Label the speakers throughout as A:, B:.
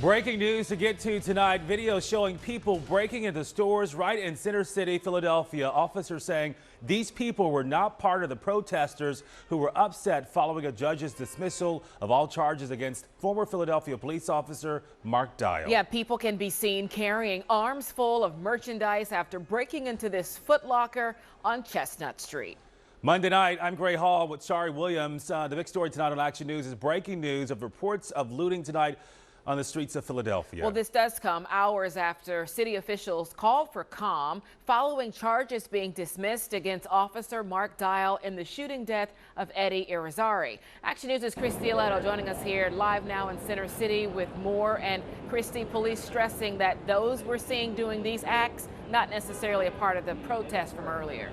A: Breaking news to get to tonight. Video showing people breaking into stores right in Center City, Philadelphia. Officers saying these people were not part of the protesters who were upset following a judge's dismissal of all charges against former Philadelphia police officer Mark Dial.
B: Yeah, people can be seen carrying arms full of merchandise after breaking into this Foot Locker on Chestnut Street.
A: Monday night, I'm Gray Hall with Shari Williams. The big story tonight on Action News is breaking news of reports of looting tonight on the streets of Philadelphia.
B: Well, this does come hours after city officials called for calm following charges being dismissed against Officer Mark Dial in the shooting death of Eddie Irizarry. Action News' Christy Aletto joining us here live now in Center City with more. And Christy, police stressing that those we're seeing doing these acts not necessarily a part of the protest from earlier.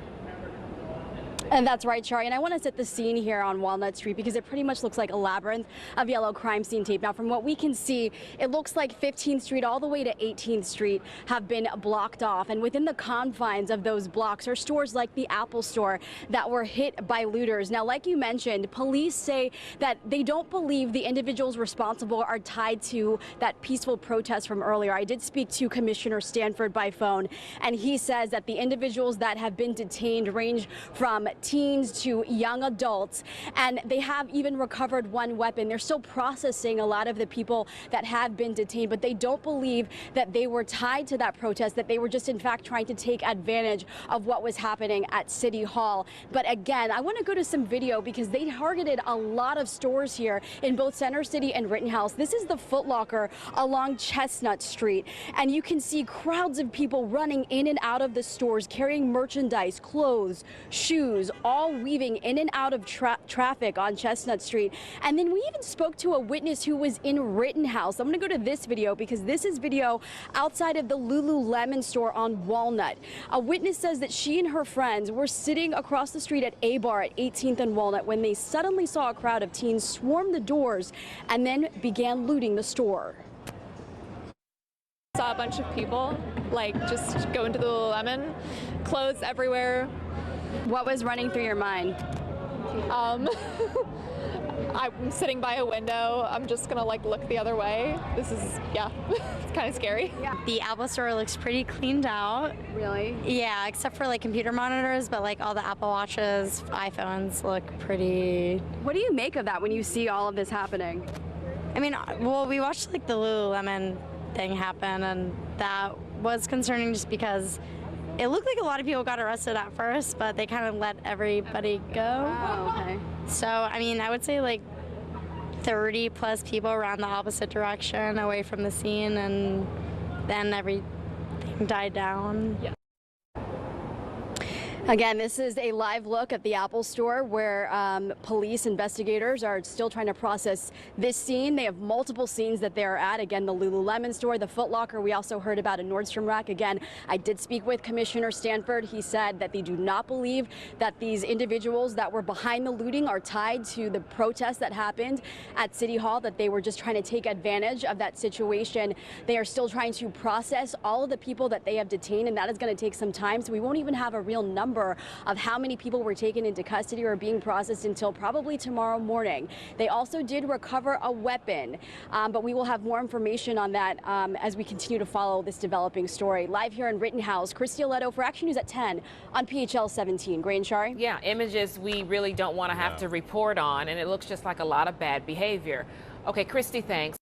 C: And that's right, Shari. And I want to set the scene here on Walnut Street because it pretty much looks like a labyrinth of yellow crime scene tape. Now, from what we can see, it looks like 15th Street all the way to 18th Street have been blocked off. And within the confines of those blocks are stores like the Apple Store that were hit by looters. Now, like you mentioned, police say that they don't believe the individuals responsible are tied to that peaceful protest from earlier. I did speak to Commissioner Stanford by phone, and he says that the individuals that have been detained range from teens to young adults, and they have even recovered one weapon. They're still processing a lot of the people that have been detained, but they don't believe that they were tied to that protest, that they were just in fact trying to take advantage of what was happening at City Hall. But again, I want to go to some video because they targeted a lot of stores here in both Center City and Rittenhouse. This is the Foot Locker along Chestnut Street, and you can see crowds of people running in and out of the stores carrying merchandise, clothes, shoes, all weaving in and out of traffic on Chestnut Street. And then we even spoke to a witness who was in Rittenhouse. I'm going to go to this video because this is video outside of the Lululemon store on Walnut. A witness says that she and her friends were sitting across the street at a bar at 18th and Walnut when they suddenly saw a crowd of teens swarm the doors and then began looting the store.
D: Saw a bunch of people just go into the Lululemon, clothes everywhere.
C: What was running through your mind?
D: I'm sitting by a window. I'm just gonna look the other way. This is, yeah, it's kind of scary.
C: Yeah.
E: The Apple Store looks pretty cleaned out.
C: Really?
E: Yeah, except for computer monitors, but all the Apple Watches, iPhones look pretty.
C: What do you make of that when you see all of this happening?
E: I mean, well, we watched the Lululemon thing happen, and that was concerning just because it looked like a lot of people got arrested at first, but they kind of let everybody go.
C: Oh, okay.
E: So, I mean, I would say 30 plus people ran the opposite direction away from the scene, and then everything died down.
C: Yeah. Again, this is a live look at the Apple Store where police investigators are still trying to process this scene. They have multiple scenes that they're at. Again, the Lululemon store, the Foot Locker. We also heard about a Nordstrom rack. Again, I did speak with Commissioner Stanford. He said that they do not believe that these individuals that were behind the looting are tied to the protest that happened at City Hall, that they were just trying to take advantage of that situation. They are still trying to process all of the people that they have detained, and that is going to take some time. So we won't even have a real number of how many people were taken into custody or being processed until probably tomorrow morning. They also did recover a weapon, but we will have more information on that as we continue to follow this developing story. Live here in Rittenhouse, Christy Aletto for Action News at 10 on PHL 17. Gray and Shari?
B: Yeah, images we really don't want to have to report on, and it looks just like a lot of bad behavior. Okay, Christy, thanks.